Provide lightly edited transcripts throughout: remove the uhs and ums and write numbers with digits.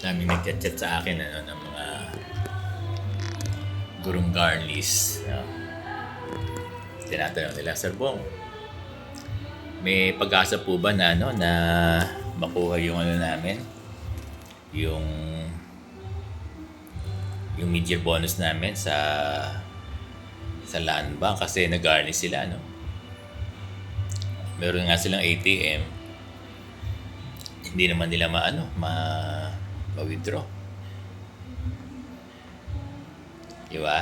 Daming nagchat-chat sa akin ng mga gurong garnis. Tinatanong nila, Sir Bong, may pag-asa po ba na makuha yung namin? Yung mid-year bonus namin sa land bank kasi nag-garnish sila, no? Meron nga silang ATM. Hindi naman nila ma-withdraw. Diba?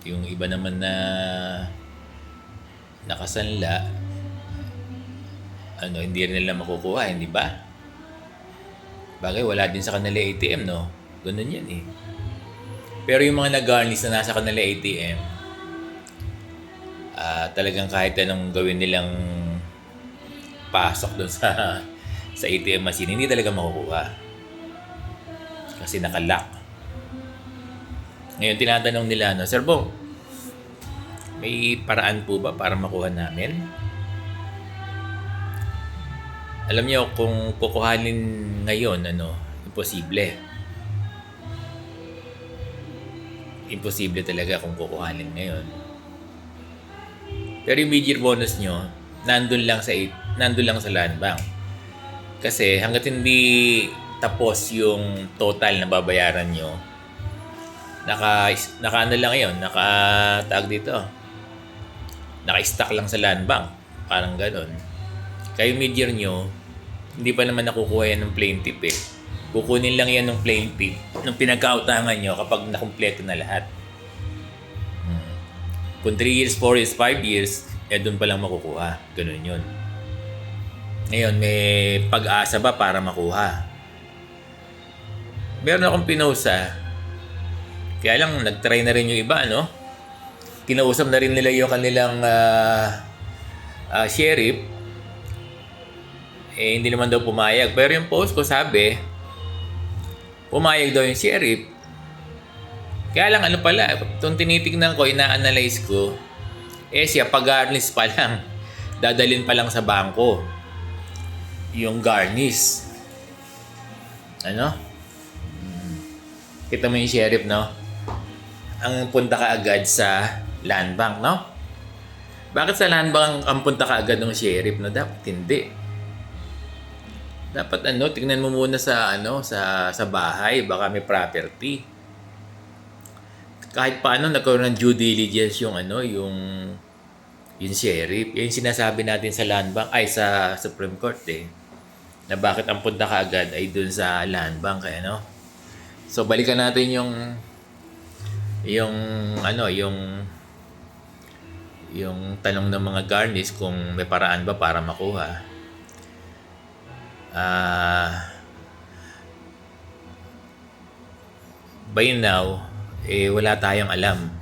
Yung iba naman na nakasanla, hindi rin nila makukuha, hindi ba? Bagay, wala din sa kanila ATM, no? Ganun yan eh. Pero yung mga nag-garnish na nasa kanila ATM, talagang kahit anong gawin nilang pasok doon sa ATM machine, hindi talaga makukuha. Kasi nakalock. Ngayon, tinatanong nila, Sir Bong, may paraan po ba para makuha namin? Alam niyo, kung kukuhanin ngayon, imposible. Imposible talaga kung kukuhanin ngayon. Pero yung mid-year bonus nyo, nandun lang sa land bank. Kasi hanggat hindi tapos yung total na babayaran nyo, naka-stack lang sa land bank. Parang ganon. Kaya yung mid-year nyo, hindi pa naman nakukuha yan ng plaintiff eh. Kukunin lang yan ng plaintiff nung pinagkautangan nyo kapag nakumpleto na lahat. Kung 3 years, 4 years, 5 years, doon pa lang makukuha. Ganun yun. Ngayon, may pag-asa ba para makuha? Meron akong pinusa. Kaya lang, nag-try na rin yung iba, Kinausap na rin nila yung kanilang sheriff. Hindi naman daw pumayag. Pero yung post ko sabi, pumayag daw yung sheriff. Kaya lang itong tinitignan ko, ina-analyze ko, siya pag-garnish pa lang, dadalhin pa lang sa bangko yung garnish. Kita mo yung sheriff, ang punta ka agad sa land bank, Bakit sa land bank ang punta ka agad ng sheriff, Dapat hindi. Dapat tignan mo muna sa bahay, baka may property. Kahit paano nagkaroon ng due diligence yung sheriff. Yung sinasabi natin sa land bank sa Supreme Court na bakit ang punta ka agad ay dun sa land bank So balikan natin yung tanong ng mga garnish kung may paraan ba para makuha. By now, wala tayong alam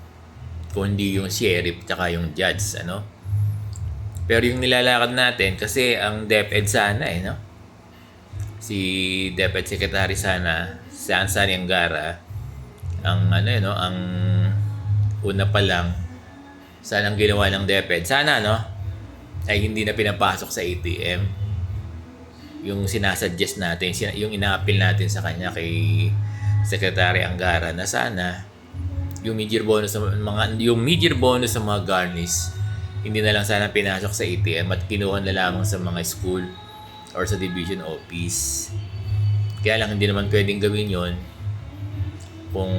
kundi yung sheriff tsaka yung judge, Pero yung nilalakad natin, kasi ang DepEd sana, si DepEd Secretary sana, si Ansani Angara, ang una pa lang, sana ang ginawa ng DepEd, sana, ay hindi na pinapasok sa ATM. Yung sinasuggest natin, yung ina-appeal natin sa kanya kay Secretary Angara na sana yung mid-year bonus sa mga garnish hindi na lang sana pinasok sa ATM at kinuha na lamang sa mga school or sa division office. Kaya lang hindi naman pwedeng gawin yon kung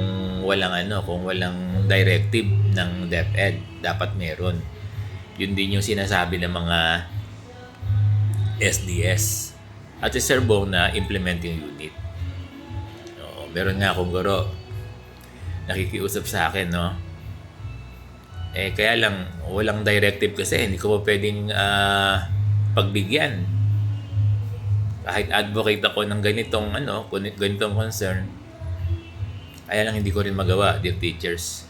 walang directive ng DepEd. Dapat meron. Yun din yung sinasabi ng mga SDS at si Sir Bong na implementing unit. Meron nga akong guro nakikiusap sa akin, kaya lang walang directive kasi hindi ko pa pwedeng pagbigyan. Kahit advocate ako ng ganitong concern, kaya lang hindi ko rin magawa, dear teachers.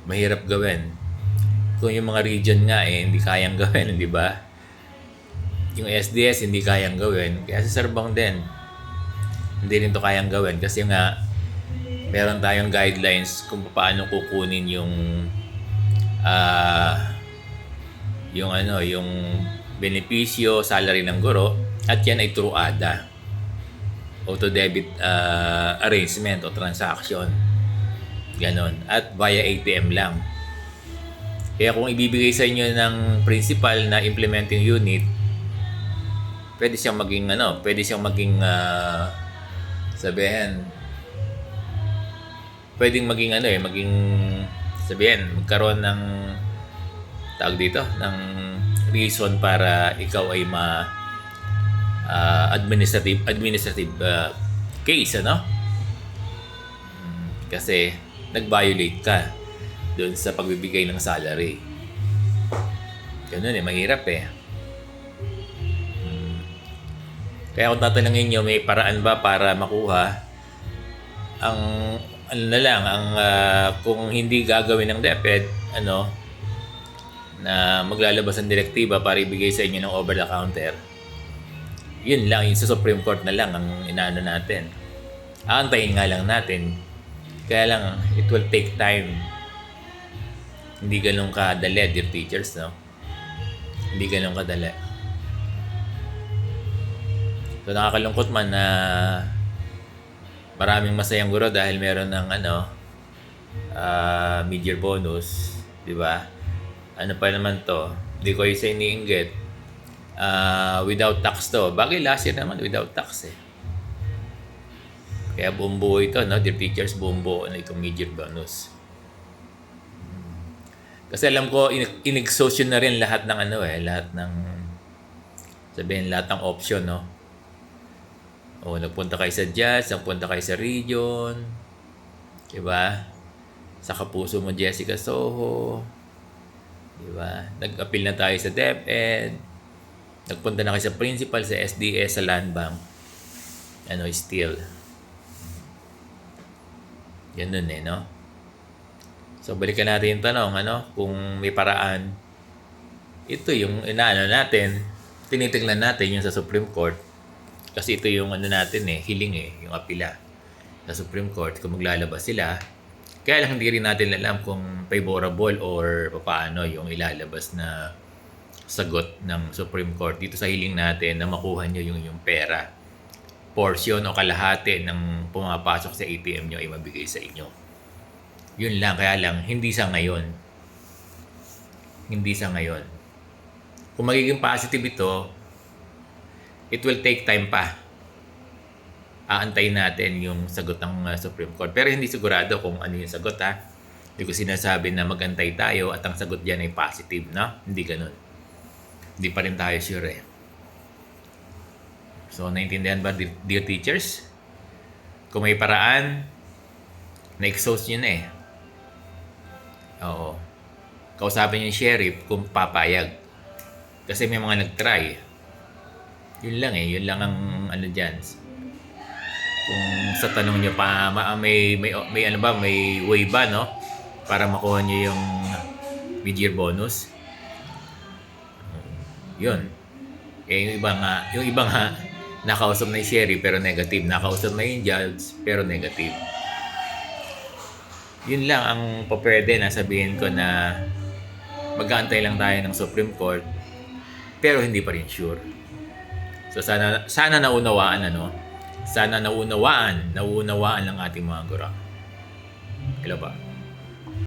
Mahirap gawin. Kung yung mga region nga hindi kayang gawin, di ba? Yung SDS hindi kayang gawin, kaya sa Sir Bong din hindi rin to kayang gawin kasi nga meron tayong guidelines kung paano kukunin yung benepisyo, salary ng guro at yan ay through ADA. auto-debit arrangement o transaction. Ganon. At via ATM lang. Kaya kung ibibigay sa inyo ng principal na implementing unit, pwede siyang maging sabihin, pwedeng maging maging sabihin, magkaroon ng tawag dito, ng reason para ikaw ay administrative case, kasi nag-violate ka doon sa pagbibigay ng salary. Ganun mahirap Kaya kung tatanungin nyo, may paraan ba para makuha ang kung hindi gagawin ng DepEd, na maglalabas ng direktiba para ibigay sa inyo ng over the counter. Yun lang, yung sa Supreme Court na lang ang inaano natin. Aantayin nga lang natin. Kaya lang, it will take time. Hindi ganun kadali, dear teachers, Hindi ganun kadali. So, nakakalungkot man na maraming masayang guro dahil meron ng mid-year bonus, di ba? Ano pa naman to? Hindi ko isa iniinggit. Without tax to. Bagay last year naman without tax Kaya buong buo ito, dear teachers, buong buo na itong mid-year bonus. Kasi alam ko, in-exhaust na rin lahat ng lahat ng option, nagpunta kayo sa Jazz, nagpunta kayo sa Region, diba? Sa Kapuso mo, Jessica Soho, diba? Nag-appeal na tayo sa DepEd, nagpunta na kayo sa Principal, sa SDS, sa Land Bank, still. Ganun So, balikan natin yung tanong, kung may paraan. Ito yung natin, tinitingnan natin yung sa Supreme Court. Kasi ito yung hiling yung apila sa Supreme Court kung maglalabas sila. Kaya lang hindi rin natin alam kung favorable or paano yung ilalabas na sagot ng Supreme Court dito sa hiling natin na makuha nyo yung pera. Portion o kalahati ng pumapasok sa ATM nyo ay mabigay sa inyo. Yun lang, kaya lang, hindi sa ngayon. Kung magiging positive ito, it will take time pa. Aantayin natin yung sagot ng Supreme Court. Pero hindi sigurado kung ano yung sagot, Hindi ko sinasabi na magantay tayo at ang sagot dyan ay positive, Hindi ganun. Hindi pa rin tayo sure, So, naintindihan ba, dear teachers? Kung may paraan, na-exhaust nyo na Oo. Kausapin yung sheriff kung papayag. Kasi may mga nag-try. Yun lang yun lang ang dyan. Kung sa tanong nyo pa, may way ba, para makuha nyo yung mid-year bonus? Yun. Yung iba nga, nakausap na yung sheriff pero negative. Nakausap na yung judge pero negative. Yun lang ang pwede na sabihin ko na mag-aantay lang tayo ng Supreme Court pero hindi pa rin sure. So sana naunawaan Sana naunawaan ng ating mga guro. Hello ba?